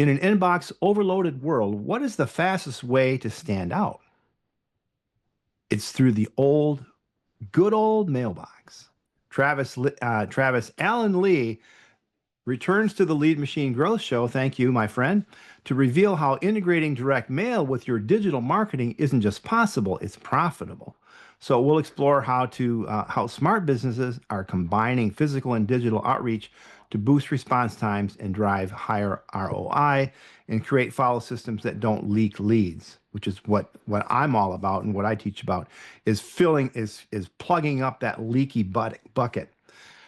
In an inbox overloaded world, what is the fastest way to stand out? It's through the good old mailbox. Travis Allen Lee returns to the Lead Machine Growth Show. Thank you, my friend, to reveal how integrating direct mail with your digital marketing isn't just possible, it's profitable. So we'll explore how smart businesses are combining physical and digital outreach to boost response times and drive higher ROI and create follow systems that don't leak leads, which is what I'm all about and what I teach about is plugging up that leaky bucket.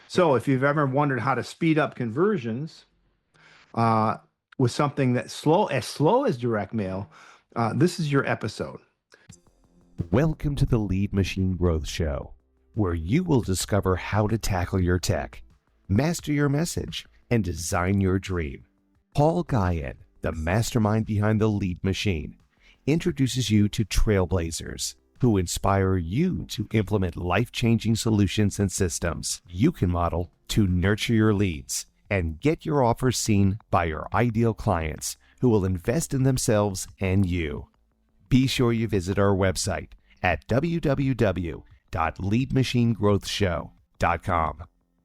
So if you've ever wondered how to speed up conversions uh, with something that's slow as direct mail, this is your episode. Welcome to the Lead Machine Growth Show, where you will discover how to tackle your tech, master your message, and design your dream. Paul Guyan, the mastermind behind the Lead Machine, introduces you to trailblazers who inspire you to implement life-changing solutions and systems you can model to nurture your leads and get your offers seen by your ideal clients who will invest in themselves and you. Be sure you visit our website at www.leadmachinegrowthshow.com.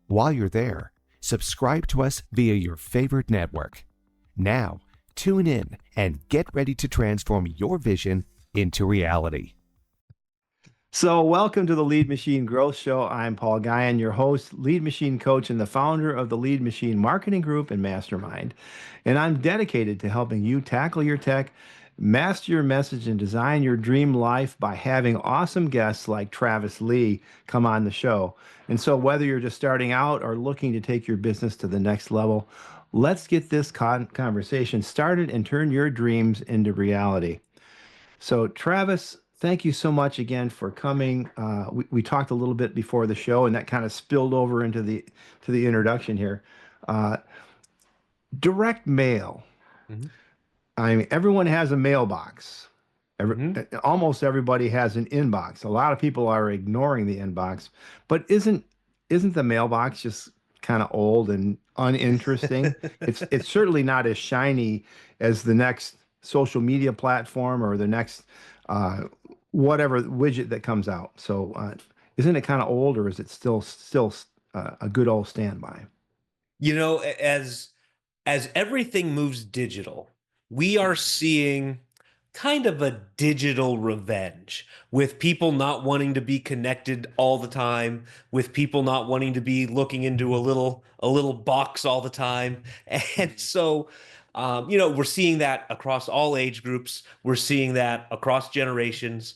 While you're there, subscribe to us via your favorite network. Now, tune in and get ready to transform your vision into reality. So welcome to the Lead Machine Growth Show. I'm Paul Guyan, your host, lead machine coach, and the founder of the Lead Machine Marketing Group and Mastermind. And I'm dedicated to helping you tackle your tech, master your message, and design your dream life by having awesome guests like Travis Lee come on the show. And so whether you're just starting out or looking to take your business to the next level, let's get this conversation started and turn your dreams into reality. So Travis, thank you so much again for coming. We talked a little bit before the show, and that kind of spilled over into the introduction here. Uh, Direct mail. Mm-hmm. I mean, everyone has a mailbox. Almost everybody has an inbox. A lot of people are ignoring the inbox, but isn't the mailbox just kind of old and uninteresting? It's certainly not as shiny as the next social media platform or the next whatever widget that comes out. So isn't it kind of old, or is it still a good old standby? You know, as everything moves digital, we are seeing kind of a digital revenge with people not wanting to be connected all the time, with people not wanting to be looking into a little box all the time. And so we're seeing that across all age groups. We're seeing that across generations.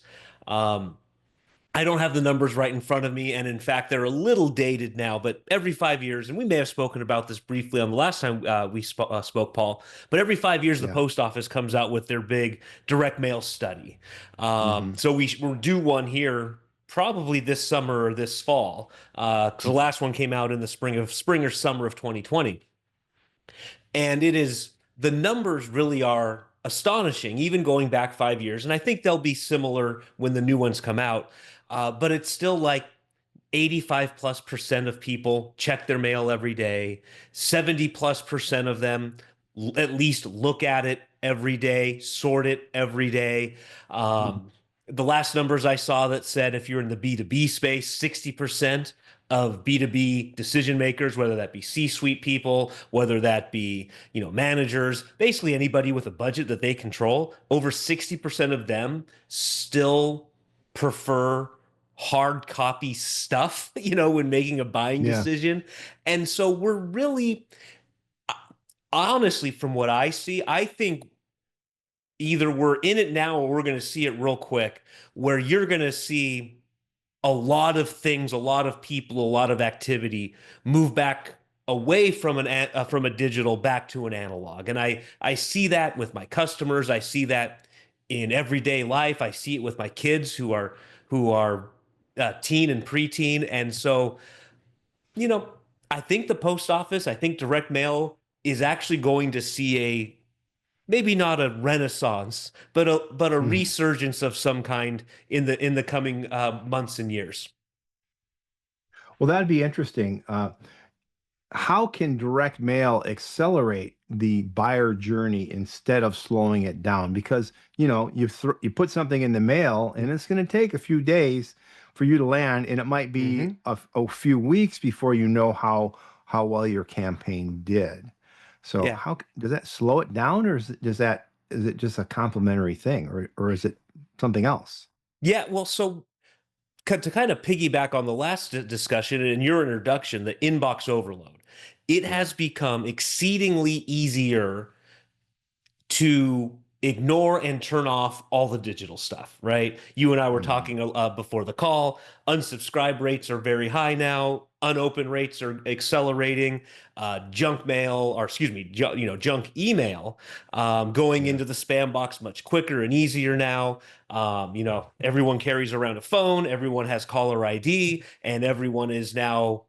I don't have the numbers right in front of me, and in fact, they're a little dated now, but every 5 years, and we may have spoken about this briefly on the last time we spoke, Paul, but every 5 years, the post office comes out with their big direct mail study. So we'll do one here probably this summer or this fall, because the last one came out in the spring or summer of 2020. And the numbers really are astonishing, even going back 5 years. And I think they'll be similar when the new ones come out. But it's still like 85+% of people check their mail every day. 70+% of them at least look at it every day, sort it every day. The last numbers I saw that said if you're in the B2B space, 60% of B2B decision makers, whether that be C-suite people, whether that be, managers, basically anybody with a budget that they control, over 60% of them still prefer hard copy stuff, when making a buying decision. And so we're really, honestly, from what I see, I think either we're in it now or we're going to see it real quick, where you're going to see a lot of things, a lot of people, a lot of activity move back away from a digital back to an analog. And I see that with my customers. I see that in everyday life. I see it with my kids who are teen and preteen. And so, I think the post office, I think direct mail is actually going to see maybe not a renaissance, but a resurgence of some kind in the coming months and years. Well, that'd be interesting. How can direct mail accelerate the buyer journey instead of slowing it down, because you put something in the mail and it's going to take a few days for you to land, and it might be Hmm. a few weeks before you know how well your campaign did. So Yeah. how does that slow it down, or is it just a complimentary thing, or is it something else? Yeah. Well, so to kind of piggyback on the last discussion and your introduction, the inbox overload, it Yeah. has become exceedingly easier to ignore and turn off all the digital stuff, right? You and I were Mhm. talking before the call. Unsubscribe rates are very high now. Unopen rates are accelerating. Junk mail, or excuse me, junk email, going Yeah. into the spam box much quicker and easier now. Everyone carries around a phone. Everyone has caller ID, and everyone is now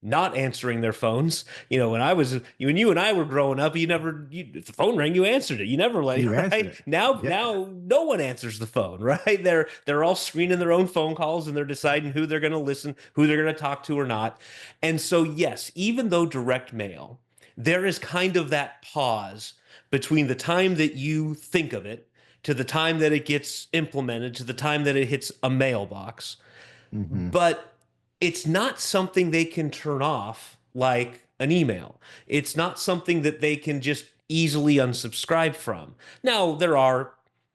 not answering their phones. When you and I were growing up, if the phone rang, you answered it. You never You answered right? it. Yeah. Now no one answers the phone, right? They're all screening their own phone calls and they're deciding who they're going to listen, who they're going to talk to or not. And so yes, even though direct mail, there is kind of that pause between the time that you think of it to the time that it gets implemented to the time that it hits a mailbox, Hmm. but it's not something they can turn off like an email. It's not something that they can just easily unsubscribe from. Now, there are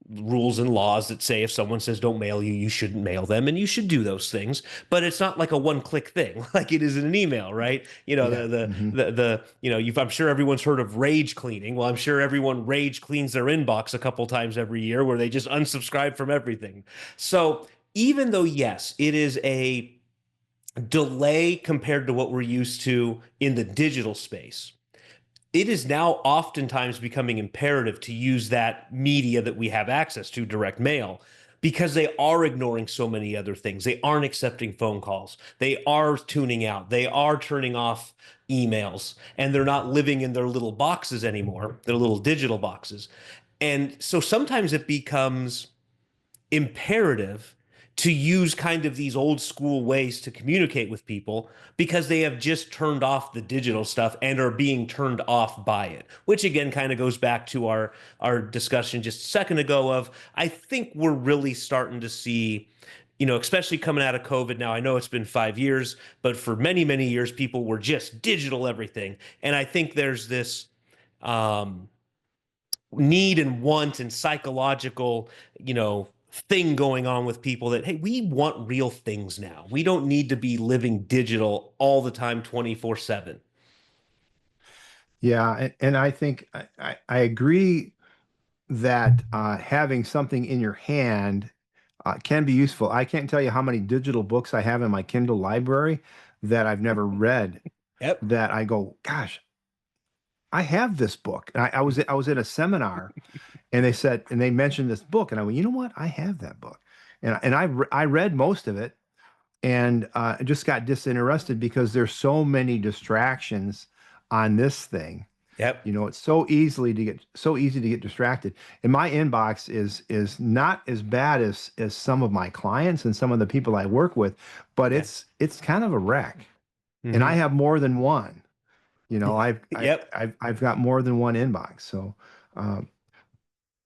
rules and laws that say if someone says don't mail you, you shouldn't mail them, and you should do those things. But it's not like a one-click thing, like it is in an email, right? Yeah. Hmm. I'm sure everyone's heard of rage cleaning. Well, I'm sure everyone rage cleans their inbox a couple times every year, where they just unsubscribe from everything. So even though yes, it is a delay compared to what we're used to in the digital space, it is now oftentimes becoming imperative to use that media that we have access to, direct mail, because they are ignoring so many other things. They aren't accepting phone calls. They are tuning out. They are turning off emails, and they're not living in their little boxes anymore, their little digital boxes. And so sometimes it becomes imperative to use kind of these old school ways to communicate with people because they have just turned off the digital stuff and are being turned off by it, which again kind of goes back to our discussion just a second ago of I think we're really starting to see, especially coming out of COVID. Now I know it's been 5 years, but for many many years people were just digital everything, and I think there's this um need and want and psychological, thing going on with people that, hey, we want real things now. We don't need to be living digital all the time, 24/7. Yeah. And I think I agree that having something in your hand can be useful. I can't tell you how many digital books I have in my Kindle library that I've never read, Yep. that I go, gosh, I have this book. And I was at a seminar, and they mentioned this book, and I went, you know what? I have that book, and I read most of it, and I just got disinterested because there's so many distractions on this thing. Yep. It's so easy to get distracted. And my inbox is not as bad as some of my clients and some of the people I work with, but Yeah. it's kind of a wreck. And I Hmm. have more than one. Yep. I've got more than one inbox. So um,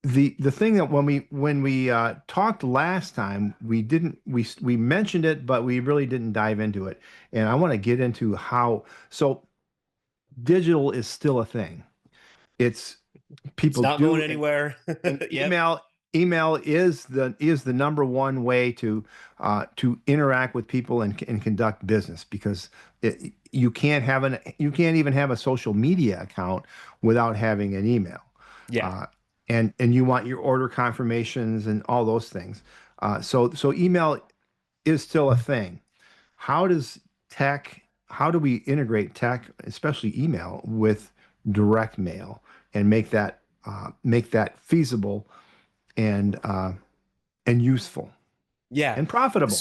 the thing that when we talked last time, we mentioned it, but we really didn't dive into it. And I want to get into how, so digital is still a thing. It's It's people not going do, anywhere. and Yep. email is the number one way to interact with people and conduct business, because you can't even have a social media account without having an email. Yeah. uh, and you want your order confirmations and all those things. So email is still a thing. How does how do we integrate tech, especially email, with direct mail, and make that feasible and useful Yeah. and profitable?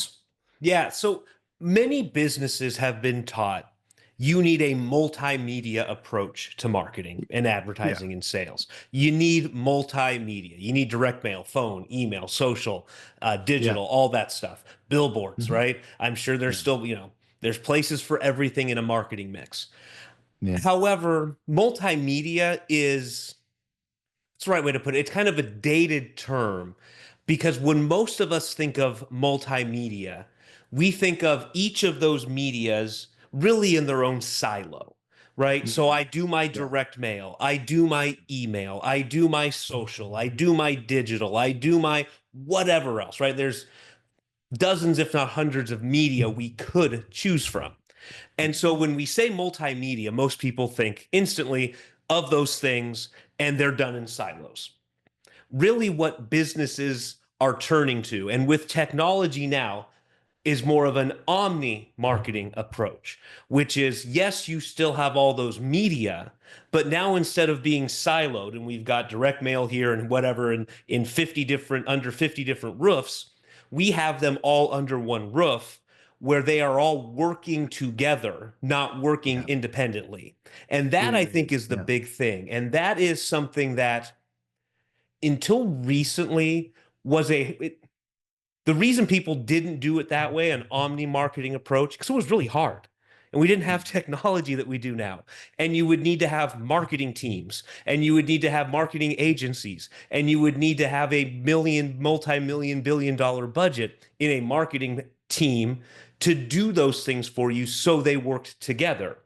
Yeah. So many businesses have been taught you need a multimedia approach to marketing and Yeah. advertising and sales. You need multimedia. You need direct mail, phone, email, social, Yeah. digital, all that stuff. Billboards, Mhm. right? I'm sure there's Yeah. still, there's places for everything in a marketing mix. Yeah. However, multimedia is, it's the right way to put it. It's kind of a dated term because when most of us think of multimedia, we think of each of those medias really in their own silo, right? So I do my Yeah. direct mail, I do my email, I do my social, I do my digital, I do my whatever else, right? There's dozens, if not hundreds, of media we could choose from. And so when we say multimedia, most people think instantly of those things and they're done in silos. Really, what businesses are turning to, and with technology now, is more of an omni marketing approach, which is yes, you still have all those media, but now instead of being siloed, and we've got direct mail here and whatever, in 50 different, under 50 different roofs, we have them all under one roof where they are all working together, not working Yeah. independently. And that I think is the Yeah. big thing. And that is something that until recently was the reason people didn't do it that way, an omni marketing approach, because it was really hard. And we didn't have technology that we do now. And you would need to have marketing teams, and you would need to have marketing agencies, and you would need to have a multi-million, billion-dollar budget in a marketing team to do those things for you so they worked together.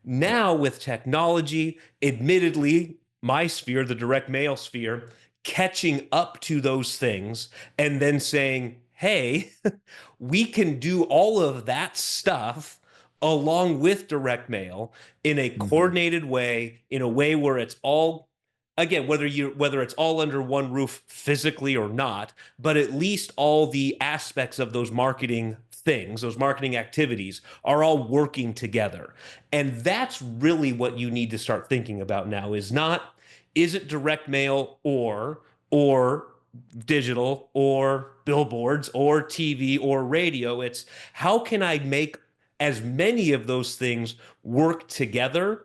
Now, with technology, admittedly, my sphere, the direct mail sphere, catching up to those things and then saying, hey, we can do all of that stuff along with direct mail in a Mhm. coordinated way, in a way where it's all, again, whether it's all under one roof physically or not, but at least all the aspects of those marketing things, those marketing activities are all working together. And that's really what you need to start thinking about now, is not, is it direct mail or digital or billboards or TV or radio? It's how can I make as many of those things work together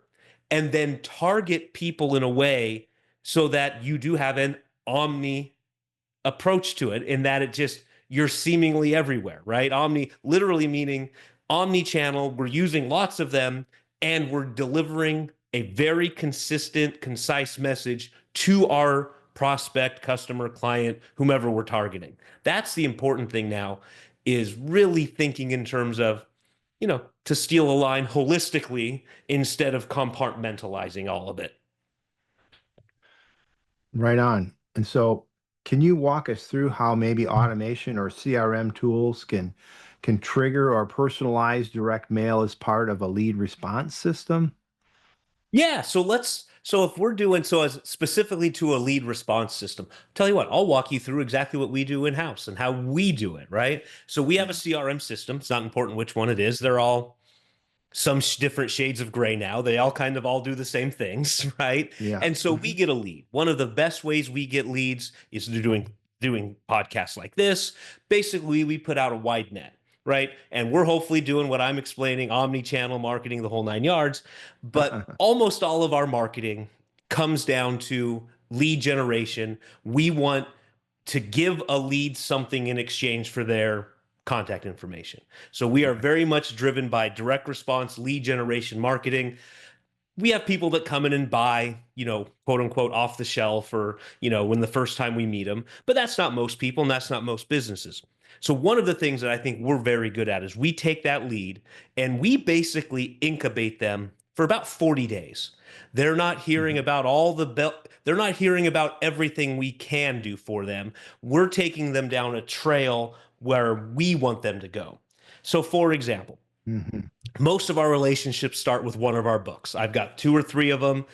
and then target people in a way so that you do have an omni approach to it, in that it just, you're seemingly everywhere, right? Omni literally meaning omni-channel. We're using lots of them and we're delivering a very consistent, concise message to our prospect, customer, client, whomever we're targeting. That's the important thing now, is really thinking in terms of, to steal a line, holistically instead of compartmentalizing all of it. Right on. And so, can you walk us through how maybe automation or CRM tools can trigger or personalize direct mail as part of a lead response system? Yeah, so if we're doing so as specifically to a lead response system, tell you what, I'll walk you through exactly what we do in-house and how we do it, right? So we have a Yeah. CRM system. It's not important which one it is. They're all some different shades of gray now. They all kind of all do the same things, right? Yeah. And so we get a lead. One of the best ways we get leads is through doing podcasts like this. Basically, we put out a wide net, right? And we're hopefully doing what I'm explaining, omni-channel marketing, the whole nine yards. But almost all of our marketing comes down to lead generation. We want to give a lead something in exchange for their contact information. So we are Right. very much driven by direct response, lead generation marketing. We have people that come in and buy, quote unquote, off the shelf, or, when the first time we meet them. But that's not most people, and that's not most businesses. So one of the things that I think we're very good at is we take that lead and we basically incubate them for about 40 days. They're not hearing Mhm. about they're not hearing about everything we can do for them. We're taking them down a trail where we want them to go. So for example, Mhm. most of our relationships start with one of our books. I've got two or three of them.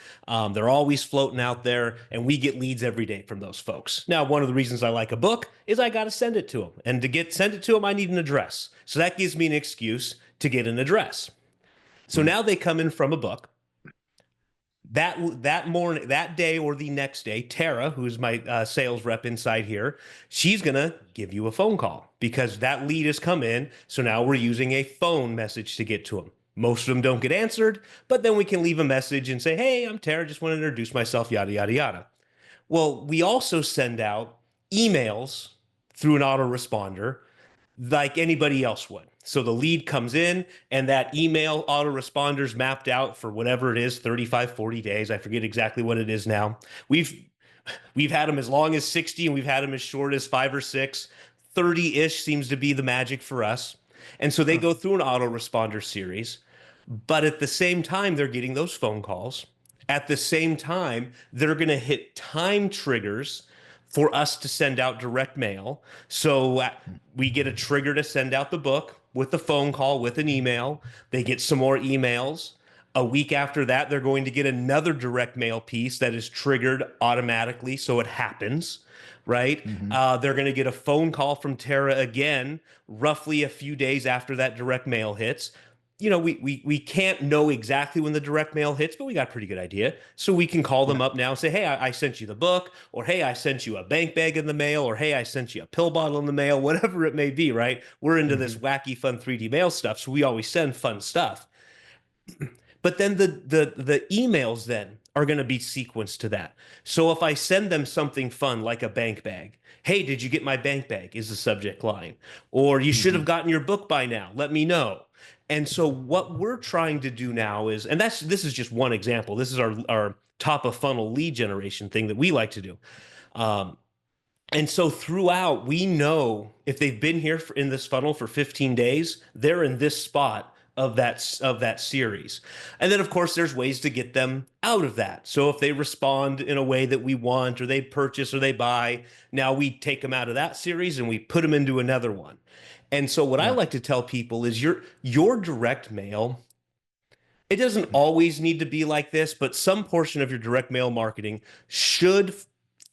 They're always floating out there, and we get leads every day from those folks. Now, one of the reasons I like a book is I got to send it to them, and send it to them, I need an address. So that gives me an excuse to get an address. So Yeah. now they come in from a book. That morning, that day, or the next day, Tara, who's my sales rep inside here, she's gonna give you a phone call because that lead has come in. So now we're using a phone message to get to them. Most of them don't get answered, but then we can leave a message and say, "Hey, I'm Tara. Just want to introduce myself." Yada yada yada. Well, we also send out emails through an autoresponder like anybody else would. So the lead comes in and that email autoresponders mapped out for whatever it is, 35, 40 days. I forget exactly what it is now. We've had them as long as 60 and we've had them as short as 5 or 6. 30-ish seems to be the magic for us. And so they go through an autoresponder series, but at the same time, they're getting those phone calls. At the same time, they're going to hit time triggers for us to send out direct mail. So we get a trigger to send out the book with a phone call, with an email. They get some more emails. A week after that, they're going to get another direct mail piece that is triggered automatically. So it happens, right? They're going to get a phone call from Tara again, roughly a few days after that direct mail hits. You know, we can't know exactly when the direct mail hits, but we got a pretty good idea. So we can call them up now and say, hey, I sent you the book, or hey, I sent you a bank bag in the mail, or hey, I sent you a pill bottle in the mail, whatever it may be, right? We're into this wacky, fun 3D mail stuff, so we always send fun stuff. But then the emails then are going to be sequenced to that. So if I send them something fun like a bank bag, hey, did you get my bank bag? Is the subject line. Or you should have gotten your book by now. Let me know. And so what we're trying to do now is, and this is just one example. This is our top of funnel lead generation thing that we like to do. And so throughout, we know if they've been here in this funnel for 15 days, they're in this spot of that series. And then of course there's ways to get them out of that. So if they respond in a way that we want, or they purchase or they buy, now we take them out of that series and we put them into another one. And so what I like to tell people is your direct mail, it doesn't always need to be like this, but some portion of your direct mail marketing should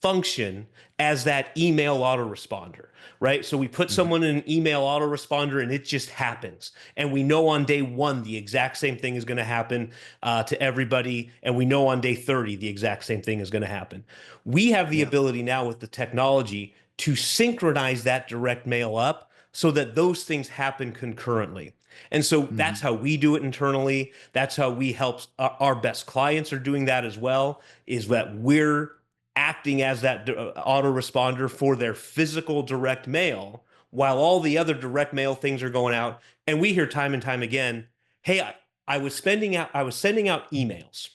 function as that email autoresponder, right? So we put someone in an email autoresponder and it just happens. And we know on day 1, the exact same thing is going to happen to everybody. And we know on day 30, the exact same thing is going to happen. We have the ability now with the technology to synchronize that direct mail up so that those things happen concurrently. And so that's how we do it internally. That's how we help our best clients are doing that as well, is that we're acting as that autoresponder for their physical direct mail while all the other direct mail things are going out. And we hear time and time again, hey, I was sending out emails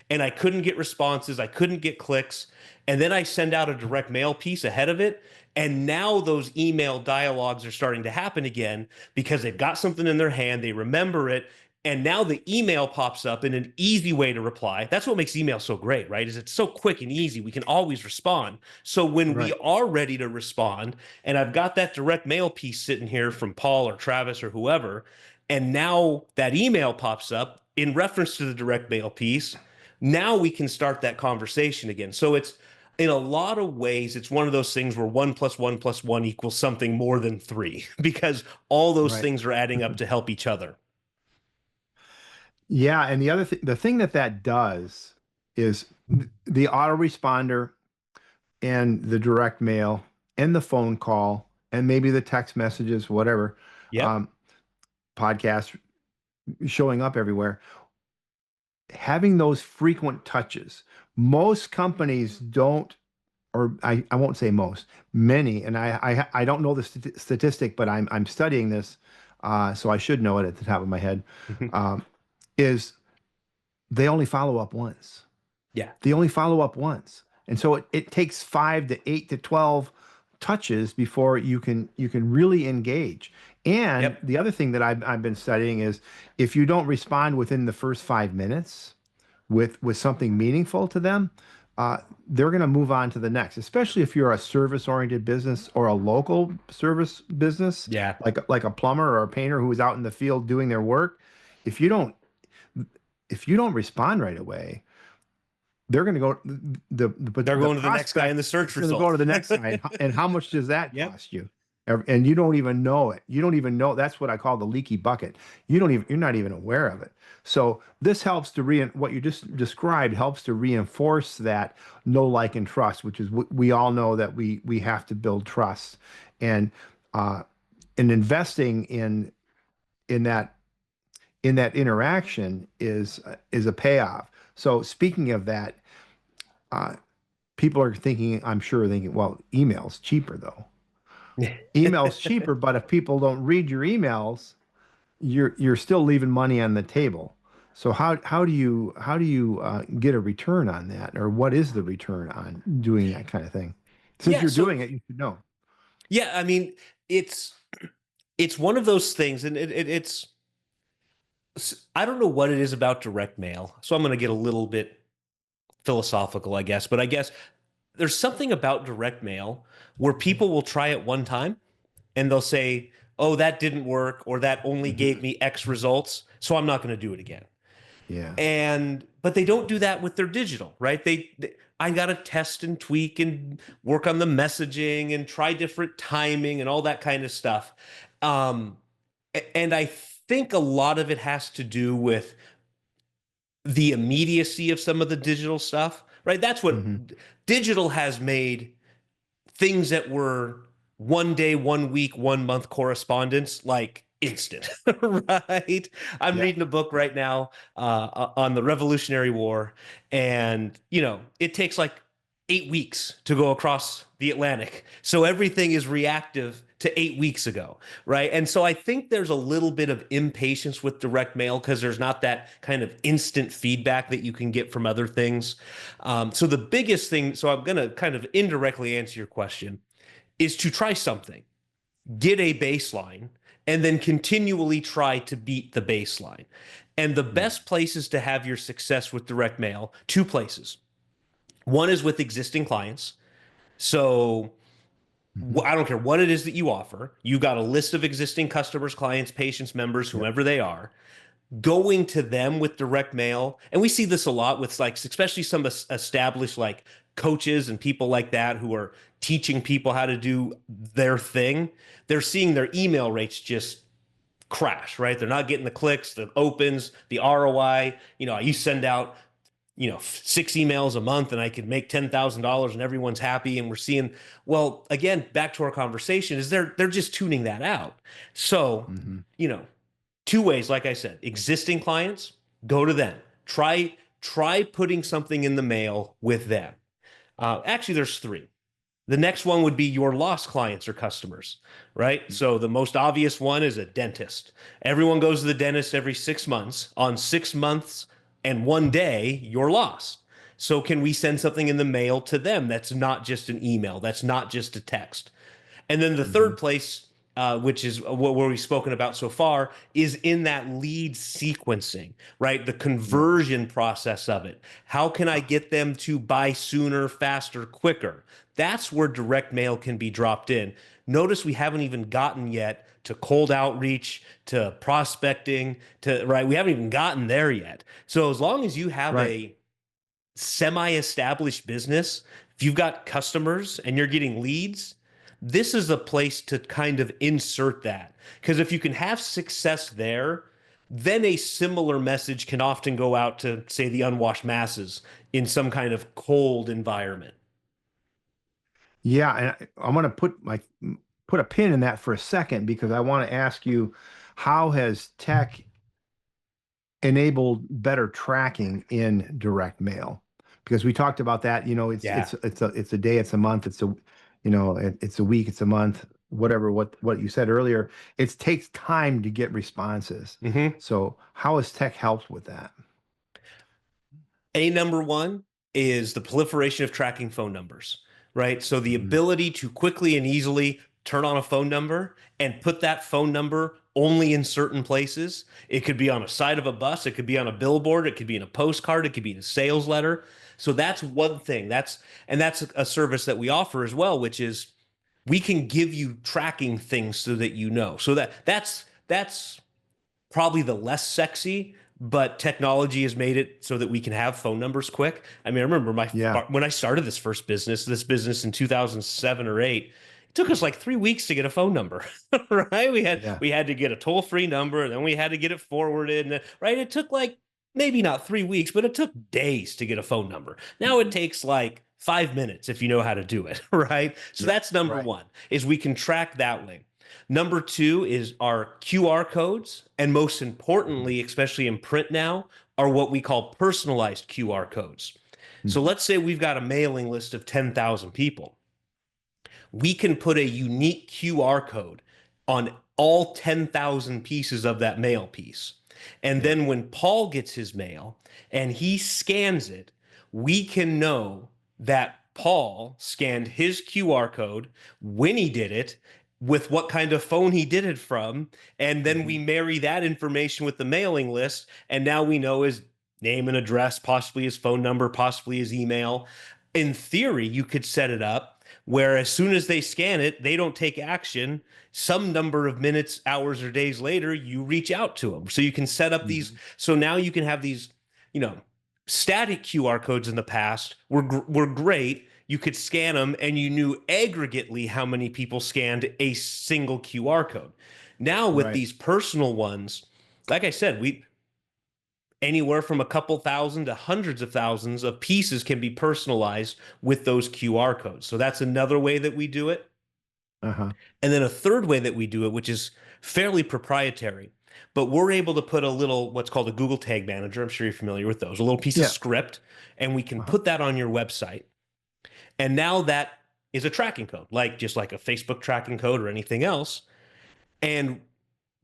and I couldn't get responses. I couldn't get clicks. And then I send out a direct mail piece ahead of it. And now those email dialogues are starting to happen again because they've got something in their hand. They remember it. And now the email pops up in an easy way to reply. That's what makes email so great, right? Is it's so quick and easy. We can always respond. So when we are ready to respond, and I've got that direct mail piece sitting here from Paul or Travis or whoever, and now that email pops up in reference to the direct mail piece, now we can start that conversation again. So it's, in a lot of ways, it's one of those things where 1 + 1 + 1 equals something more than 3, because all those things are adding up to help each other. Yeah, and the thing that does is the autoresponder and the direct mail and the phone call and maybe the text messages, whatever, podcast showing up everywhere. Having those frequent touches. Most companies don't, or I won't say most, many, and I don't know the statistic, but I'm studying this, so I should know it at the top of my head. Is they only follow up once. Yeah. They only follow up once. And so it takes 5 to 8 to 12 touches before you can really engage. And the other thing that I've been studying is if you don't respond within the first 5 minutes with something meaningful to them, they're going to move on to the next, especially if you're a service-oriented business or a local service business, like a plumber or a painter who is out in the field doing their work. If you don't respond right away, they're going to go. They're going to the next guy in the search result. Go to the next guy, and how much does that cost you? And you don't even know it. You don't even know. That's what I call the leaky bucket. You're not even aware of it. So this helps to what you just described helps to reinforce that know, like, and trust, which is we all know that we have to build trust, and investing in that interaction is a payoff. So speaking of that, people are thinking, I'm sure thinking, well, email's cheaper though. Email's cheaper, but if people don't read your emails, you're still leaving money on the table. So how do you get a return on that, or what is the return on doing that kind of thing? Since Yeah, you're so doing it, you should know. yeah, I mean, it's one of those things, and I don't know what it is about direct mail. So I'm going to get a little bit philosophical, I guess, but I guess there's something about direct mail where people will try it one time and they'll say, "Oh, that didn't work," or "That only Hmm. gave me X results, so I'm not going to do it again." Yeah. And but they don't do that with their digital, right? I got to test and tweak and work on the messaging and try different timing and all that kind of stuff. Um, and I think a lot of it has to do with the immediacy of some of the digital stuff, right? That's what Hmm. digital has made things that were 1 day, 1 week, 1 month correspondence like instant, right? I'm Yeah. reading a book right now on the Revolutionary War, and it takes like 8 weeks to go across the Atlantic. So everything is reactive to 8 weeks ago, right? And so I think there's a little bit of impatience with direct mail because there's not that kind of instant feedback that you can get from other things. So the biggest thing, so I'm going to kind of indirectly answer your question, is to try something, get a baseline, and then continually try to beat the baseline. And the Yeah. best places to have your success with direct mail, two places. One is with existing clients. So Hmm. I don't care what it is that you offer. You've got a list of existing customers, clients, patients, members, Yep. whomever they are, going to them with direct mail. And we see this a lot with like, especially some established like coaches and people like that who are teaching people how to do their thing. They're seeing their email rates just crash, right? They're not getting the clicks, the opens, the ROI. You send out, 6 emails a month and I could make $10,000 and everyone's happy. And we're seeing, well, again, back to our conversation is they're just tuning that out. So, Hmm. you know, two ways, like I said, existing clients, go to them. Try putting something in the mail with them. Actually, there's three. The next one would be your lost clients or customers, right? So the most obvious one is a dentist. Everyone goes to the dentist every 6 months. On 6 months and 1 day, you're lost. So can we send something in the mail to them that's not just an email, that's not just a text? And then the Hmm. third place, which is what we've spoken about so far, is in that lead sequencing, right? The Yep. conversion process of it. How can I get them to buy sooner, faster, quicker? That's where direct mail can be dropped in. Notice we haven't even gotten yet to cold outreach, to prospecting, to right. We haven't even gotten there yet. So as long as you have Right. a semi-established business, if you've got customers and you're getting leads, this is a place to kind of insert that. Because if you can have success there, then a similar message can often go out to, say, the unwashed masses in some kind of cold environment. Yeah, and I'm going to put a pin in that for a second because I want to ask you, how has tech enabled better tracking in direct mail? Because we talked about that, it's Yeah. it's a day, it's a month, it's a week, it's a month, whatever what you said earlier. It takes time to get responses. Mm-hmm. So how has tech helped with that? A number one is the proliferation of tracking phone numbers, right? So the Mhm. ability to quickly and easily turn on a phone number and put that phone number only in certain places. It could be on a side of a bus, it could be on a billboard, it could be in a postcard, it could be in a sales letter. So that's one thing. That's a service that we offer as well, which is we can give you tracking things so that you know. So that's probably the less sexy, but technology has made it so that we can have phone numbers quick. I mean, I remember Yeah. when I started this business in 2007 or 8, it took us like 3 weeks to get a phone number, right? Yeah. We had to get a toll-free number, and then we had to get it forwarded, and right? It took like maybe not 3 weeks, but it took days to get a phone number. Now it takes like 5 minutes if you know how to do it, right? So Yeah. that's number Right. one, is we can track that way. Number two is our QR codes. And most importantly, especially in print now, are what we call personalized QR codes. So Mhm. let's say we've got a mailing list of 10,000 people. we can put a unique QR code on all 10,000 pieces of that mail piece. And then when Paul gets his mail and he scans it, we can know that Paul scanned his QR code, when he did it, with what kind of phone he did it from, and then we marry that information with the mailing list, and now we know his name and address, possibly his phone number, possibly his email. In theory, you could set it up where as soon as they scan it, they don't take action. Some number of minutes, hours, or days later, you reach out to them. So you can set up these. So now you can have these, static QR codes in the past were great. You could scan them and you knew aggregately how many people scanned a single QR code. Now with these personal ones, like I said, anywhere from a couple thousand to hundreds of thousands of pieces can be personalized with those QR codes. So that's another way that we do it. And then a third way that we do it, which is fairly proprietary, but we're able to put a little, what's called a Google Tag Manager. I'm sure you're familiar with those, a little piece of script, and we can put that on your website. And now that is a tracking code, just like a Facebook tracking code or anything else. And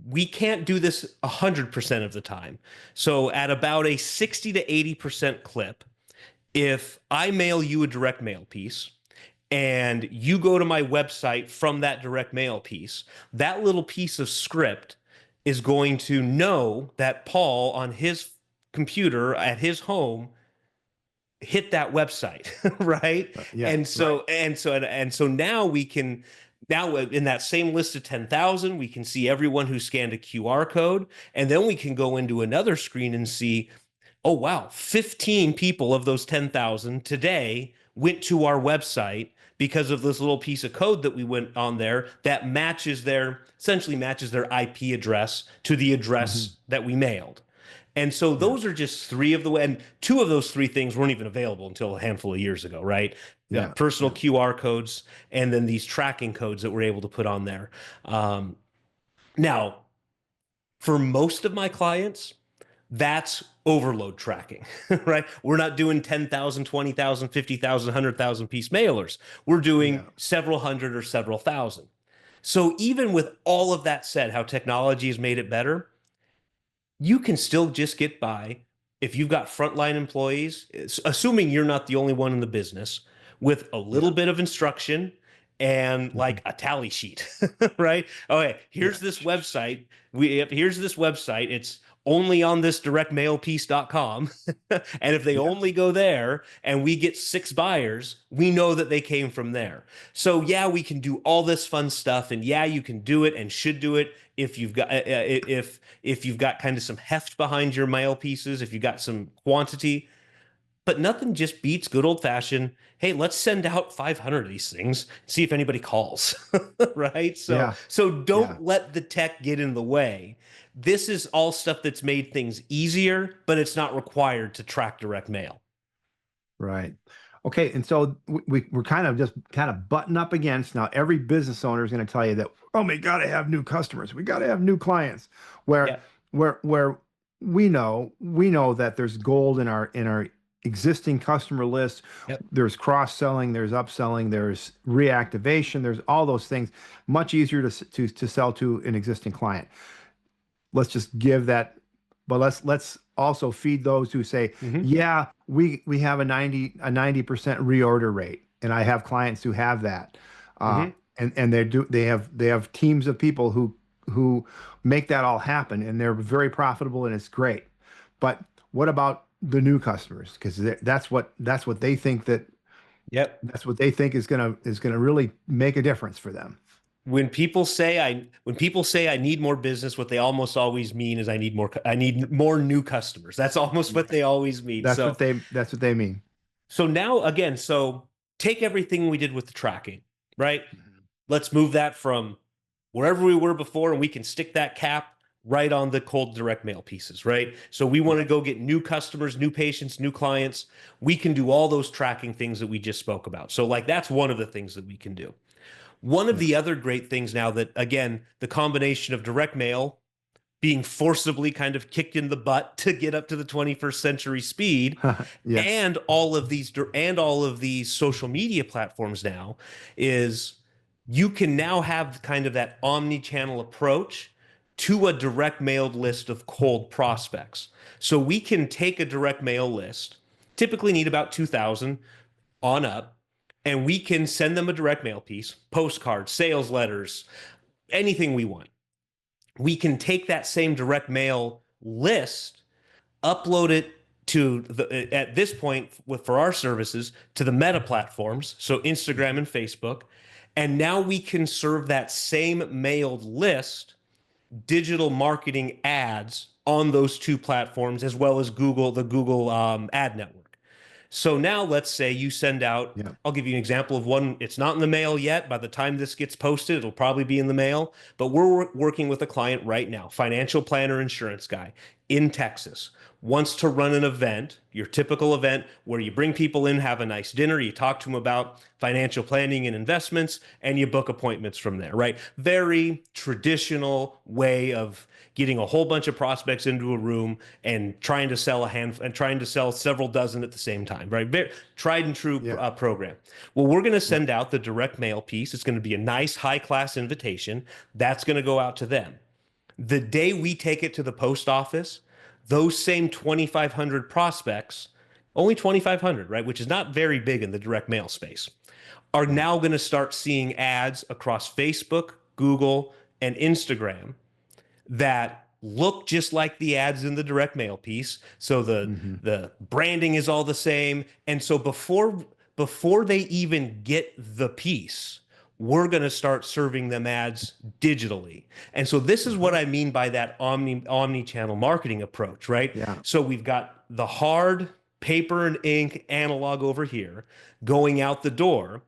we can't do this 100% of the time. So at about a 60 to 80% clip, if I mail you a direct mail piece and you go to my website from that direct mail piece, that little piece of script is going to know that Paul on his computer at his home hit that website, right? And so now we can, now in that same list of 10,000, we can see everyone who scanned a QR code, and then we can go into another screen and see, oh wow, 15 people of those 10,000 today went to our website because of this little piece of code that we went on there that essentially matches their IP address to the address that we mailed. And so those are just three of and two of those three things weren't even available until a handful of years ago, right? Personal QR codes, and then these tracking codes that we're able to put on there. Now, for most of my clients, that's overload tracking, right? We're not doing 10,000, 20,000, 50,000, 100,000 piece mailers. We're doing several hundred or several thousand. So even with all of that said, how technology has made it better, you can still just get by if you've got frontline employees, assuming you're not the only one in the business, with a little bit of instruction and like a tally sheet, right? Okay, here's this website. Here's this website. It's only on this directmailpiece.com. And if they only go there and we get 6 buyers, we know that they came from there. So yeah, we can do all this fun stuff, and yeah, you can do it and should do it if you've got if you've got kind of some heft behind your mail pieces, if you've got some quantity. But nothing just beats good old fashioned, hey, let's send out 500 of these things, see if anybody calls, right? So don't let the tech get in the way. This is all stuff that's made things easier, but it's not required to track direct mail. Right. Okay. And so we're kind of button up against, now every business owner is going to tell you that, oh, we got to have new customers. We got to have new clients where we know that there's gold in our existing customer list. There's cross-selling, there's upselling, there's reactivation, there's all those things, much easier to sell to an existing client. Let's just give that, but let's also feed those who say, yeah, we have a 90% reorder rate, and I have clients who have that, and they have teams of people who make that all happen, and they're very profitable, and it's great. But what about the new customers? Because that's what they think that's what they think is gonna really make a difference for them. When people say I need more business, what they almost always mean is I need more new customers. That's almost what they always mean. That's what they mean. So now again, take everything we did with the tracking, right? Let's move that from wherever we were before, and we can stick that cap right on the cold direct mail pieces, right? So we want to go get new customers, new patients, new clients. We can do all those tracking things that we just spoke about. So that's one of the things that we can do. One of the other great things now that, again, the combination of direct mail being forcibly kind of kicked in the butt to get up to the 21st century speed. Yes. And all of these social media platforms now is you can now have kind of that omni-channel approach to a direct mailed list of cold prospects. So we can take a direct mail list, typically need about 2,000 on up, and we can send them a direct mail piece, postcards, sales letters, anything we want. We can take that same direct mail list, upload it to the, at this point for our services, to the Meta platforms, so Instagram and Facebook, and now we can serve that same mailed list digital marketing ads on those two platforms, as well as the Google ad network. So now let's say you send out, Yeah. I'll give you an example of one. It's not in the mail yet. By the time this gets posted, it'll probably be in the mail. But we're working with a client right now, financial planner, insurance guy in Texas, wants to run an event, your typical event where you bring people in, have a nice dinner, you talk to them about financial planning and investments, and you book appointments from there, right? Very traditional way of getting a whole bunch of prospects into a room and trying to sell several dozen at the same time, right? Very tried and true program. Well, we're going to send out the direct mail piece. It's going to be a nice high class invitation. That's going to go out to them. The day we take it to the post office, those same 2,500 prospects, only 2,500, right, which is not very big in the direct mail space, are now going to start seeing ads across Facebook, Google, and Instagram that look just like the ads in the direct mail piece. So the branding is all the same. And so before they even get the piece, we're going to start serving them ads digitally. And so this is what I mean by that omni-channel marketing approach, right? Yeah. So we've got the hard paper and ink analog over here going out the door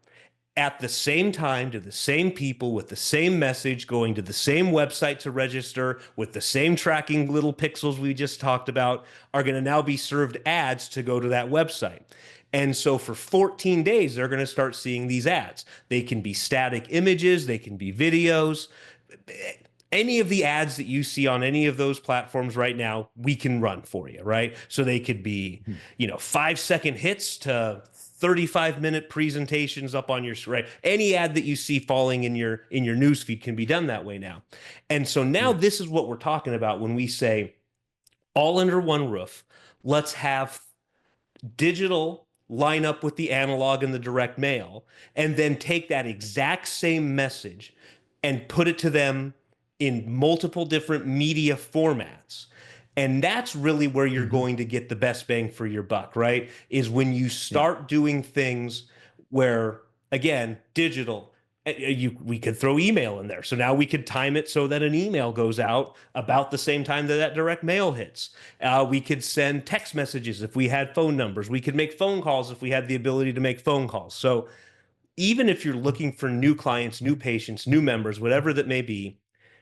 at the same time to the same people with the same message, going to the same website to register with the same tracking little pixels we just talked about, are going to now be served ads to go to that website. And so for 14 days, they're going to start seeing these ads. They can be static images, they can be videos. Any of the ads that you see on any of those platforms right now, we can run for you, right? So they could be, 5-second hits to 35-minute presentations up on your, right? Any ad that you see falling in your newsfeed can be done that way now. And so now this is what we're talking about when we say all under one roof. Let's have digital line up with the analog and the direct mail, and then take that exact same message and put it to them in multiple different media formats. And that's really where you're going to get the best bang for your buck, right? Is when you start doing things where, again, digital, we could throw email in there. So now we could time it so that an email goes out about the same time that direct mail hits. We could send text messages if we had phone numbers. We could make phone calls if we had the ability to make phone calls. So even if you're looking for new clients, new patients, new members, whatever that may be,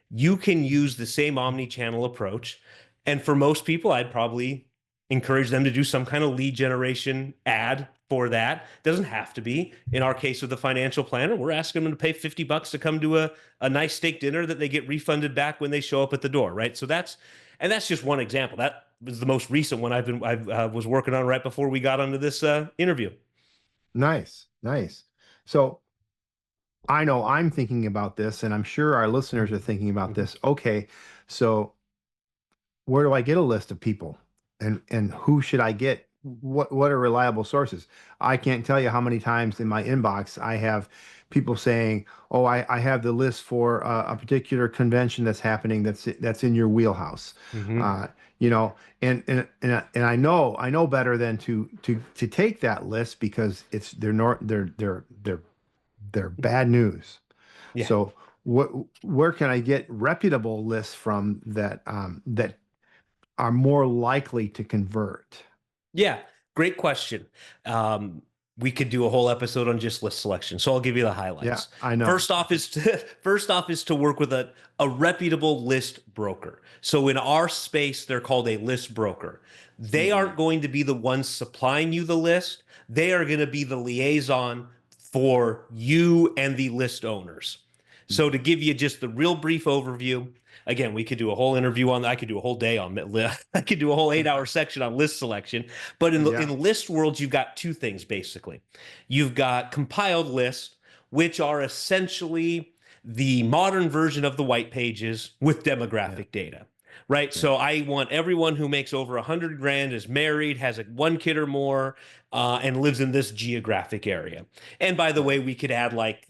you can use the same omni-channel approach. And for most people, I'd probably encourage them to do some kind of lead generation ad for that. Doesn't have to be. In our case with the financial planner, we're asking them to pay $50 to come to a nice steak dinner that they get refunded back when they show up at the door, right? So that's just one example. That was the most recent one I was working on right before we got onto this interview. Nice. So I know I'm thinking about this, and I'm sure our listeners are thinking about this. Okay, so where do I get a list of people, and who should I get? What are reliable sources? I can't tell you how many times in my inbox I have people saying, "Oh, I have the list for a particular convention that's happening that's in your wheelhouse." And I know better than to take that list, because they're bad news. Yeah. So where can I get reputable lists from that that are more likely to convert? Yeah, great question. We could do a whole episode on just list selection, so I'll give you the highlights. Yeah, I know. First off is to work with a reputable list broker. So in our space, they're called a list broker. They aren't going to be the ones supplying you the list. They are going to be the liaison for you and the list owners. So to give you just the real brief overview, Again, we could do a whole interview on that. I could do a whole day on I could do a whole 8-hour section on list selection. But in Yeah. in list world, you've got two things basically. You've got compiled lists, which are essentially the modern version of the white pages with demographic data. Right. Yeah. So I want everyone who makes over 100 grand, is married, has one kid or more, and lives in this geographic area. And by the way, we could add like,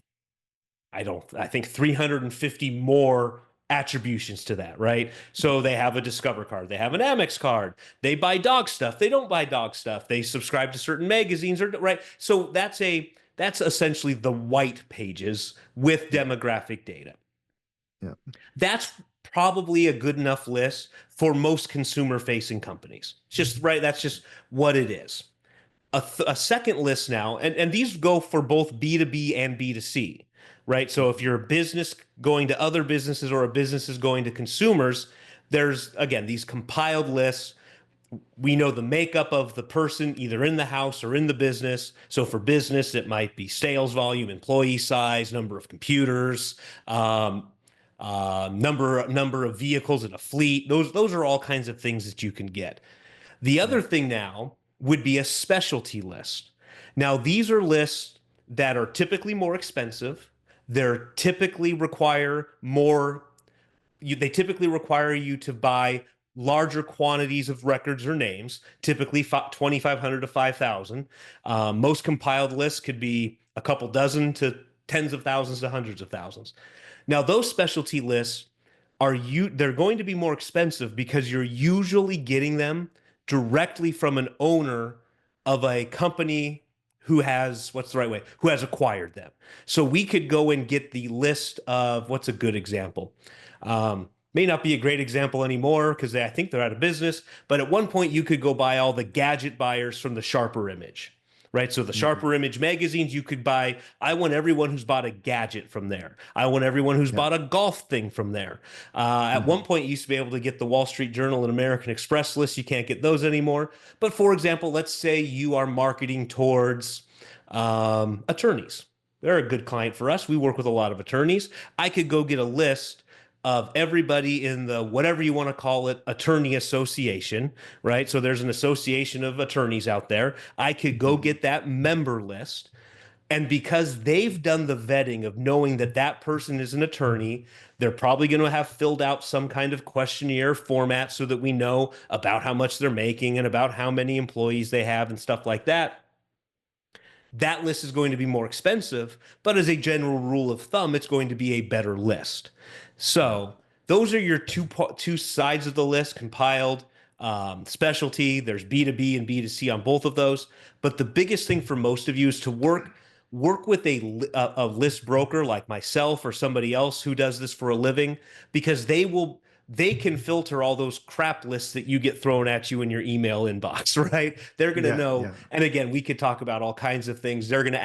I think 350 more attributions to that, right? So they have a Discover card, they have an Amex card, they buy dog stuff, they don't buy dog stuff, they subscribe to certain magazines, or right. So that's essentially the white pages with demographic data. Yeah. That's probably a good enough list for most consumer facing companies. Just right. That's just what it is. A second list now, and these go for both B2B and B2C, right? So if you're a business going to other businesses or a business is going to consumers, there's, again, these compiled lists. We know the makeup of the person either in the house or in the business. So for business, it might be sales volume, employee size, number of computers, number of vehicles in a fleet. Those are all kinds of things that you can get. The other thing now would be a specialty list. Now, these are lists that are typically more expensive. They're typically require more. They typically require you to buy larger quantities of records or names, typically 2,500 to 5,000. Most compiled lists could be a couple dozen to tens of thousands to hundreds of thousands. Now, those specialty lists they're going to be more expensive because you're usually getting them directly from an owner of a company who has, what's the right way, who has acquired them. So we could go and get the list of, what's a good example? May not be a great example anymore because I think they're out of business, but at one point you could go buy all the gadget buyers from the Sharper Image. Right. So the Sharper Image magazines, you could buy. I want everyone who's bought a gadget from there. I want everyone who's bought a golf thing from there. At one point, you used to be able to get the Wall Street Journal and American Express lists. You can't get those anymore. But for example, let's say you are marketing towards attorneys. They're a good client for us. We work with a lot of attorneys. I could go get a list of everybody in the, whatever you want to call it, attorney association, right? So there's an association of attorneys out there. I could go get that member list. And because they've done the vetting of knowing that that person is an attorney, they're probably going to have filled out some kind of questionnaire format so that we know about how much they're making and about how many employees they have and stuff like that. That list is going to be more expensive, but as a general rule of thumb, it's going to be a better list. So those are your two sides of the list: compiled, specialty. There's B2B and B2C on both of those. But the biggest thing for most of you is to work with a list broker like myself or somebody else who does this for a living, because they can filter all those crap lists that you get thrown at you in your email inbox, right? They're going to know. Yeah. And again, we could talk about all kinds of things. You're going to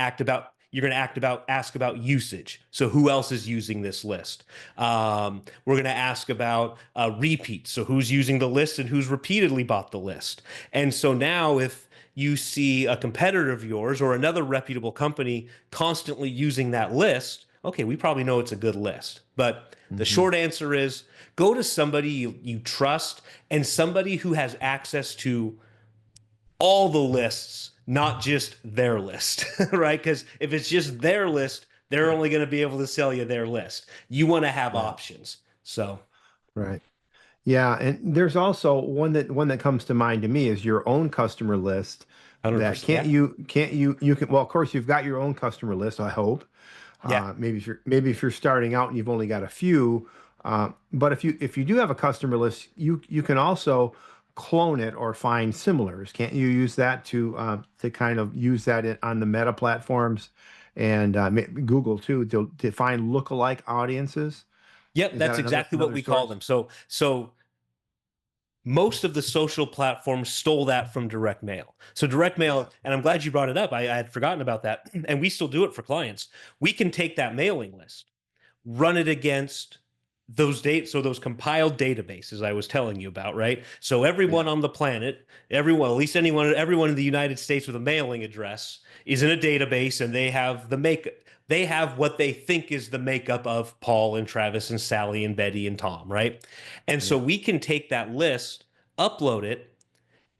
ask about usage. So who else is using this list? We're going to ask about repeats. So who's using the list and who's repeatedly bought the list. And so now if you see a competitor of yours or another reputable company constantly using that list, okay, we probably know it's a good list. But the short answer is go to somebody you trust and somebody who has access to all the lists, not just their list, right? Because if it's just their list, they're only going to be able to sell you their list. You want to have options. So, right. Yeah, and there's also one that comes to mind to me is your own customer list. That can't you can, well, of course you've got your own customer list, I hope. Yeah. Maybe if you're starting out and you've only got a few, but if you do have a customer list, you can also clone it or find similars. Can't you use that to kind of use that on the Meta platforms and Google too to find lookalike audiences? Yep, that's exactly what we call them. So most of the social platforms stole that from direct mail. So direct mail, and I'm glad you brought it up. I had forgotten about that, and we still do it for clients. We can take that mailing list, run it against those compiled databases I was telling you about, right? So everyone on the planet, everyone, at least everyone in the United States with a mailing address is in a database, and they have what they think is the makeup of Paul and Travis and Sally and Betty and Tom, right? And so Yeah. we can take that list, upload it,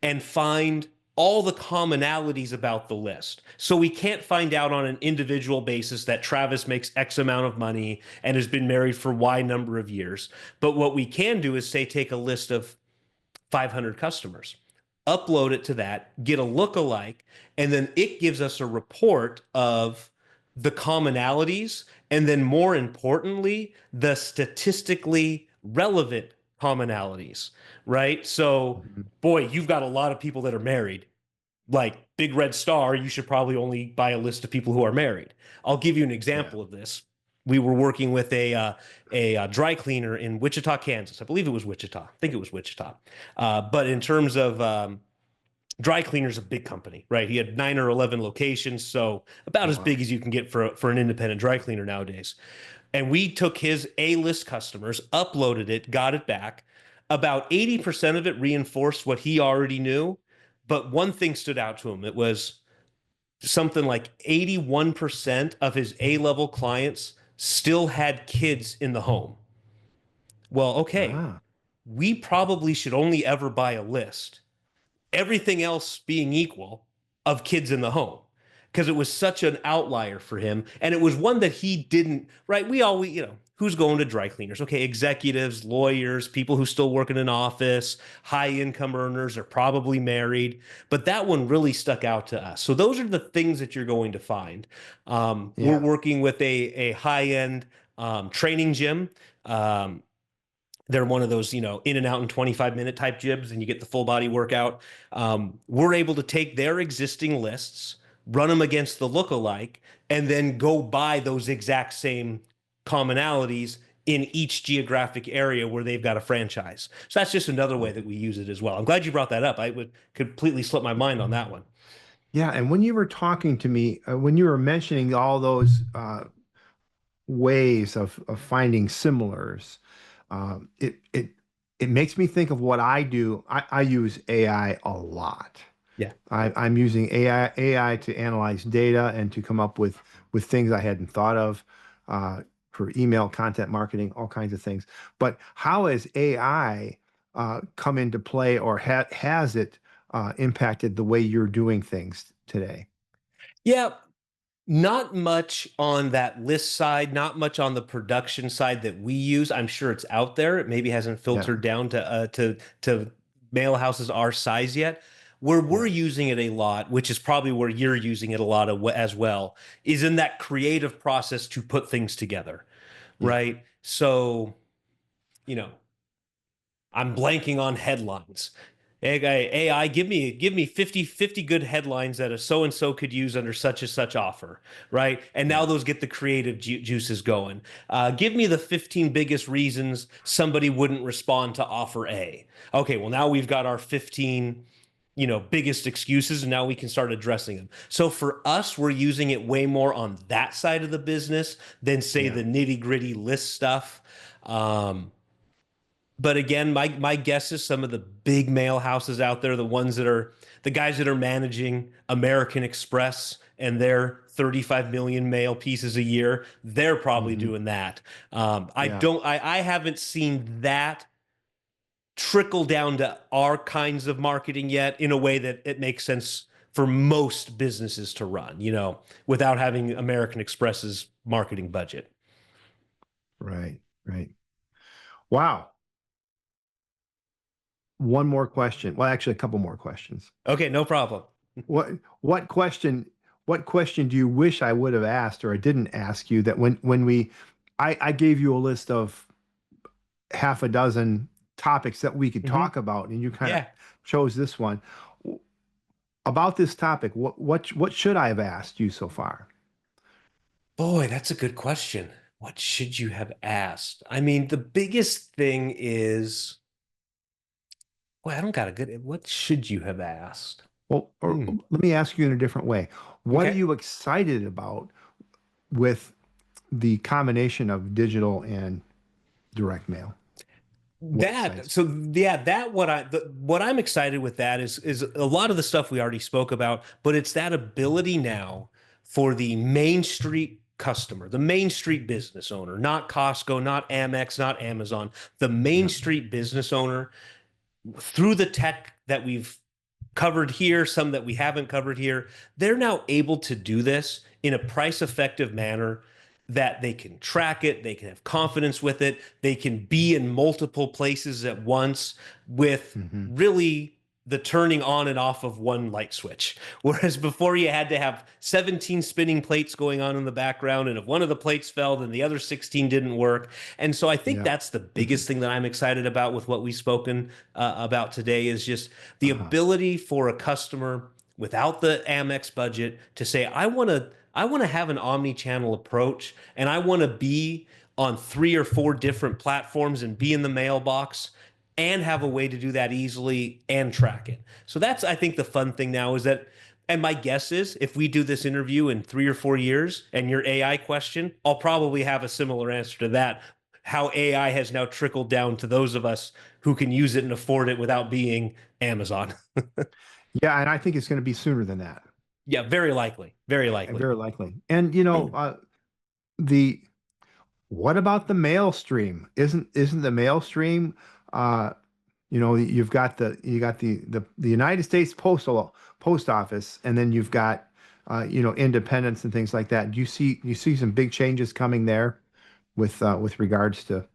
and find all the commonalities about the list. So we can't find out on an individual basis that Travis makes X amount of money and has been married for Y number of years. But what we can do is say, take a list of 500 customers, upload it to that, get a lookalike, and then it gives us a report of the commonalities, and then more importantly, the statistically relevant commonalities, right? So, Mhm. boy, you've got a lot of people that are married. Like Big Red Star, you should probably only buy a list of people who are married. I'll give you an Yeah. example of this. We were working with a dry cleaner in Wichita, Kansas. I believe it was Wichita. I think it was Wichita. But in terms of dry cleaner's a big company, right? He had 9 or 11 locations, so about as Wow. big as you can get for an independent dry cleaner nowadays. And we took his A-list customers, uploaded it, got it back. About 80% of it reinforced what he already knew, but one thing stood out to him. It was something like 81% of his A-level clients still had kids in the home. Well, okay, Ah. we probably should only ever buy a list, everything else being equal, of kids in the home, because it was such an outlier for him. And it was one that he didn't, right? We always, who's going to dry cleaners? Okay, executives, lawyers, people who still work in an office, high income earners are probably married. But that one really stuck out to us. So those are the things that you're going to find. We're Yeah. working with a high end training gym. Um, they're one of those, in and out in 25-minute type gyms, and you get the full body workout. We're able to take their existing lists, run them against the lookalike, and then go buy those exact same commonalities in each geographic area where they've got a franchise. So that's just another way that we use it as well. I'm glad you brought that up. I would completely slip my mind on that one. Yeah. And when you were talking to me, when you were mentioning all those ways of finding similars, it makes me think of what I do. I use AI a lot. Yeah. I'm using AI to analyze data and to come up with things I hadn't thought of for email content marketing, all kinds of things. But how has AI come into play, or has it impacted the way you're doing things today? Yeah, not much on that list side, not much on the production side that we use. I'm sure it's out there. It maybe hasn't Yeah, filtered down to mail houses our size yet. Where we're yeah, using it a lot, which is probably where you're using it a lot as well, is in that creative process to put things together, yeah. right? So, you know, I'm blanking on headlines. AI, give me 50 good headlines that a so and so could use under such and such offer, right? And now Yeah. those get the creative juices going. Give me the 15 biggest reasons somebody wouldn't respond to offer A. Okay, well now we've got our 15 biggest excuses, and now we can start addressing them. So for us, we're using it way more on that side of the business than say Yeah. the nitty gritty list stuff. Um, but again, my guess is some of the big mail houses out there, the ones that are the guys that are managing American Express and their 35 million mail pieces a year, they're probably Hmm. doing that. Yeah. I haven't seen that trickle down to our kinds of marketing yet in a way that it makes sense for most businesses to run, without having American Express's marketing budget. Right. Right. Wow. One more question. Well, actually, a couple more questions. Okay, no problem. What what question what question do you wish I would have asked or I didn't ask you that I gave you a list of half a dozen topics that we could Hmm. talk about, and you kind of Yeah. chose this one. About this topic, what should I have asked you so far? Boy, that's a good question. What should you have asked? I mean, the biggest thing is, boy, I don't got a good, what should you have asked? Well, or Hmm. let me ask you in a different way. What are Okay. you excited about with the combination of digital and direct mail That websites. so yeah, that what I'm excited with that is a lot of the stuff we already spoke about, but it's that ability now for the Main Street customer, the Main Street business owner, not Costco, not Amex, not Amazon, the Main Yeah. Street business owner through the tech that we've covered here, some that we haven't covered here, they're now able to do this in a price effective manner that they can track it, they can have confidence with it, they can be in multiple places at once with Hmm. really the turning on and off of one light switch. Whereas before you had to have 17 spinning plates going on in the background, and if one of the plates fell, then the other 16 didn't work. And so I think Yeah. that's the biggest thing that I'm excited about with what we've spoken about today is just the Uh-huh. ability for a customer without the Amex budget to say, I want to have an omni-channel approach, and I want to be on 3 or 4 different platforms and be in the mailbox and have a way to do that easily and track it. So that's, I think, the fun thing now is that, and my guess is if we do this interview in 3 or 4 years and your AI question, I'll probably have a similar answer to that. How AI has now trickled down to those of us who can use it and afford it without being Amazon. Yeah, and I think it's going to be sooner than that. Yeah, very likely. Very likely. Very likely. And the what about the mail stream? Isn't the mail stream you got the United States Post Office, and then you've got independents and things like that. Do you see some big changes coming there with regards to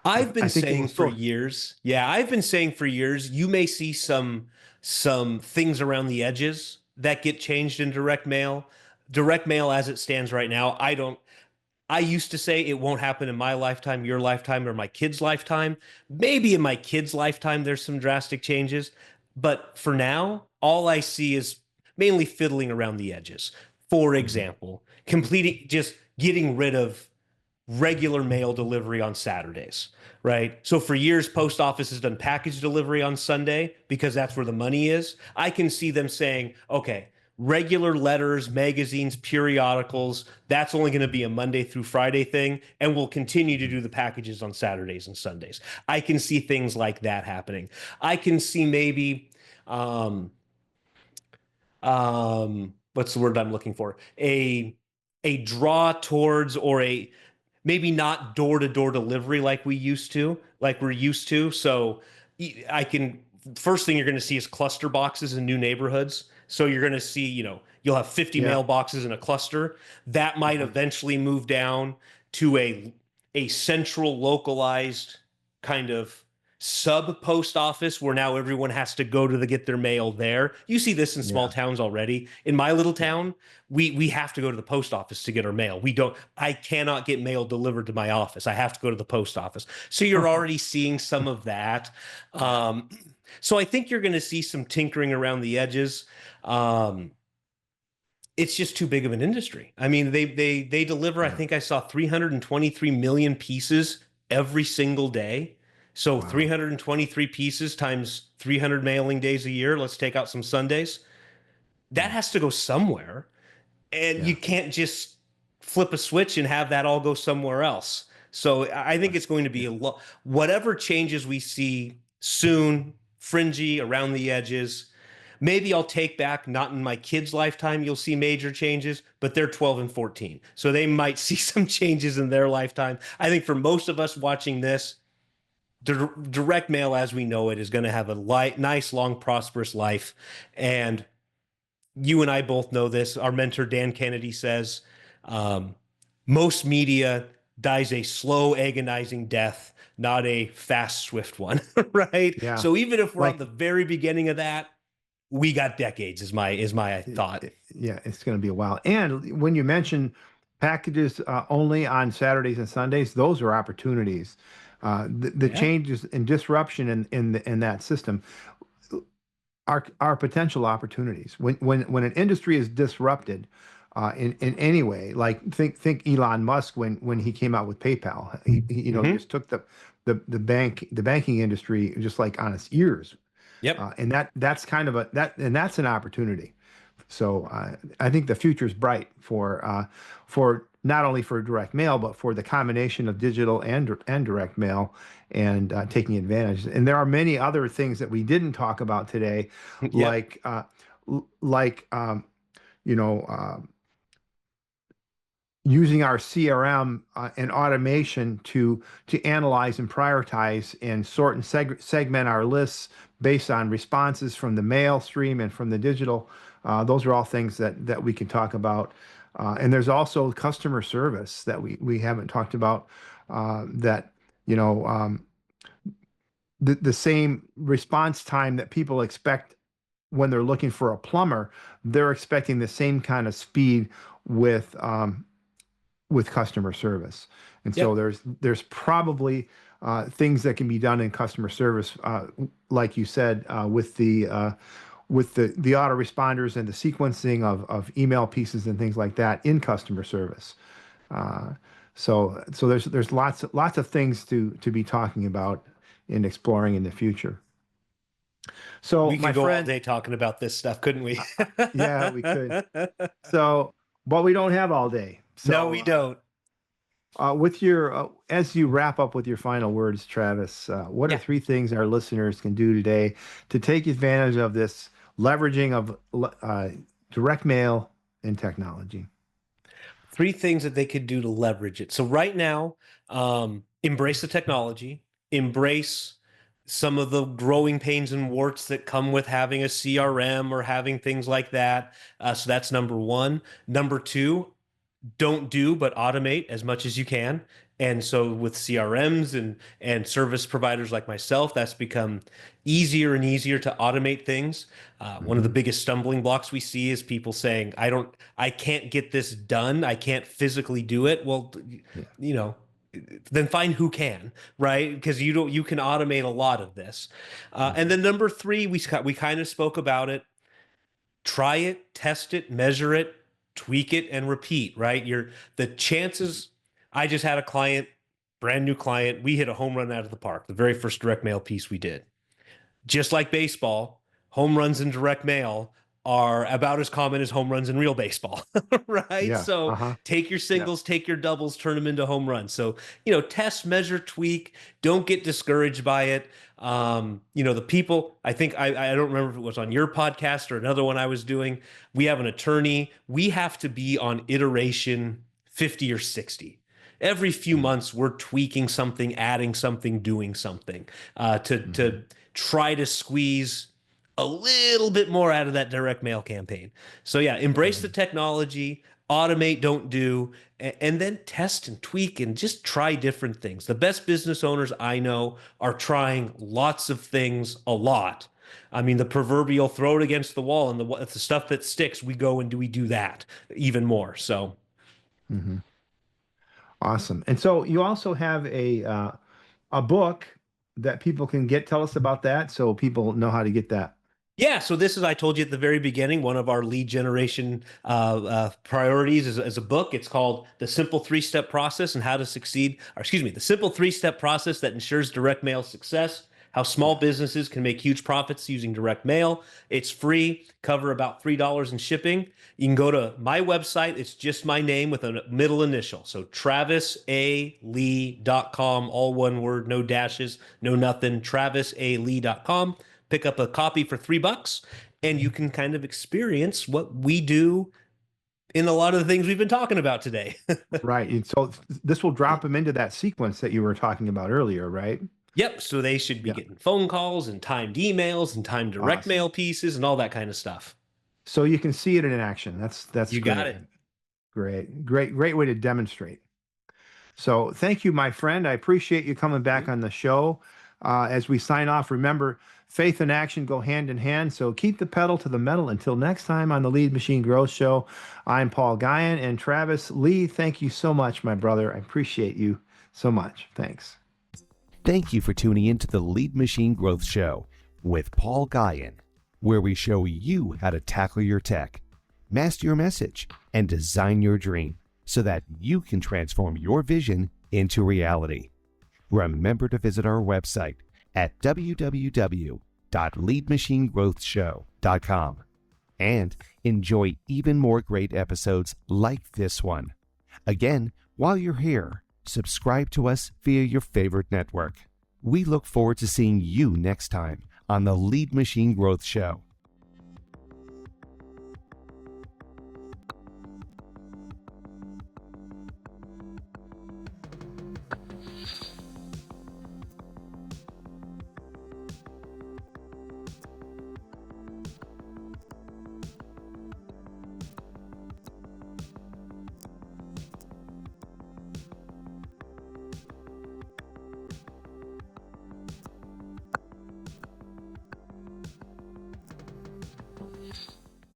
I've been I think it will saying for still years, yeah, I've been saying for years, you may see some things around the edges that get changed in direct mail. Direct mail as it stands right now, I used to say it won't happen in my lifetime, your lifetime, or my kid's lifetime. Maybe in my kid's lifetime there's some drastic changes, but for now, all I see is mainly fiddling around the edges. For Mhm. example, completing just getting rid of regular mail delivery on Saturdays, right? So for years, post office has done package delivery on Sunday because that's where the money is. I can see them saying, okay, regular letters, magazines, periodicals, that's only going to be a Monday through Friday thing, and we'll continue to do the packages on Saturdays and Sundays. I can see things like that happening. I can see maybe um, what's the word I'm looking for? A draw towards or a maybe not door to door delivery like we're used to. So I can, first thing you're going to see is cluster boxes in new neighborhoods. So you're going to see, you'll have 50 Yeah. mailboxes in a cluster. That might Mhm. eventually move down to a central localized kind of sub post office where now everyone has to go to get their mail there. You see this in small Yeah. towns already. In my little Yeah. town, we have to go to the post office to get our mail. I cannot get mail delivered to my office. I have to go to the post office. So you're already seeing some of that. Um, so I think you're going to see some tinkering around the edges. Um, it's just too big of an industry. I mean, they deliver, I Yeah. think I saw 323 million pieces every single day. So Wow. 323 pieces times 300 mailing days a year. Let's take out some Sundays. That Yeah. has to go somewhere. And Yeah. you can't just flip a switch and have that all go somewhere else. So I think it's going to be Yeah. whatever changes we see soon, fringy around the edges. Maybe I'll take back, not in my kids' lifetime, you'll see major changes, but they're 12 and 14. So they might see some changes in their lifetime. I think for most of us watching this, direct mail as we know it is going to have a nice, long, prosperous life. And you and I both know this. Our mentor, Dan Kennedy, says um, most media dies a slow, agonizing death, not a fast, swift one, right? Yeah. So even if we're on Like the very beginning of that, we got decades, is my thought. yeah, it's going to be a while. And when you mention packages only on Saturdays and Sundays, those are opportunities. The Yeah. changes and disruption in that system are potential opportunities. When an industry is disrupted in any way, like think Elon Musk when he came out with PayPal, Hmm. just took the banking industry just like on its ears, Yep. and that's kind of that's an opportunity. So I think the future is bright for not only for direct mail, but for the combination of digital and direct mail, and taking advantage. And there are many other things that we didn't talk about today, Yep. like like you know. Using our CRM and automation to analyze and prioritize and sort and segment our lists based on responses from the mail stream and from the digital. Those are all things that we can talk about. And there's also customer service that we haven't talked about. That you know the same response time that people expect when they're looking for a plumber, they're expecting the same kind of speed with customer service. And so Yep. there's probably things that can be done in customer service, like you said, with the autoresponders and the sequencing of email pieces and things like that in customer service. Uh, so there's lots of things to be talking about and exploring in the future. So We my could go all friend, day talking about this stuff, couldn't we? yeah, we could. So, but we don't have all day. No, So we don't. with your as you wrap up with your final words, Travis, what are Yeah. 3 things our listeners can do today to take advantage of this leveraging of direct mail and technology? 3 things that they could do to leverage it. So right now, embrace the technology, embrace some of the growing pains and warts that come with having a CRM or having things like that. So that's number one. Number two, don't do but automate as much as you can. And so with CRMs and service providers like myself, that's become easier and easier to automate things. One of the Hmm. biggest stumbling blocks we see is people saying, I can't get this done. I can't physically do it. Well, Yeah. you know, then find who can, right? Because you can automate a lot of this. And Hmm. then number three, we kind of spoke about it. Try it, test it, measure it, tweak it, and repeat, right? The chances. I just had a client, brand new client. We hit a home run out of the park, the very first direct mail piece we did. Just like baseball, home runs in direct mail are about as common as home runs in real baseball, right? Yeah. So Uh-huh. take your Yeah. singles, take your doubles, turn them into home runs. So, test, measure, tweak. Don't get discouraged by it. The people, I think, I don't remember if it was on your podcast or another one I was doing. We have an attorney. We have to be on iteration 50 or 60. Every few months, we're tweaking something, adding something, doing something Mm-hmm. to try to squeeze a little bit more out of that direct mail campaign. So yeah, embrace the technology, automate, don't do, and then test and tweak and just try different things. The best business owners I know are trying lots of things a lot. I mean, the proverbial throw it against the wall and the stuff that sticks, we do that even more. So Hmm. Awesome. And so you also have a book that people can get. Tell us about that so people know how to get that. yeah, so this is, I told you at the very beginning, one of our lead generation priorities is a book. It's called The Simple Three-Step Process and How to Succeed, or excuse me, The Simple Three-Step Process That Ensures Direct Mail Success, How Small Businesses Can Make Huge Profits Using Direct Mail. It's free, cover about $3 in shipping. You can go to my website. It's just my name with a middle initial. So travisalee.com, all one word, no dashes, no nothing, travisalee.com. Pick up a copy for $3 and you can kind of experience what we do in a lot of the things we've been talking about today. Right. And so this will drop them into that sequence that you were talking about earlier, right? Yep. So they should be Yeah. getting phone calls and timed emails and timed direct Awesome. mail pieces and all that kind of stuff. So you can see it in action. That's You got great. it. Great way to demonstrate. So thank you, my friend. I appreciate you coming back on the show. As we sign off, remember, faith and action go hand in hand. So keep the pedal to the metal. Until next time on the Lead Machine Growth Show, I'm Paul Guyan and Travis Lee. Thank you so much, my brother. I appreciate you so much. Thanks. Thank you for tuning in to the Lead Machine Growth Show with Paul Guyan, where we show you how to tackle your tech, master your message, and design your dream so that you can transform your vision into reality. Remember to visit our website at www.leadmachinegrowthshow.com and enjoy even more great episodes like this one. Again, while you're here, subscribe to us via your favorite network. We look forward to seeing you next time on the Lead Machine Growth Show.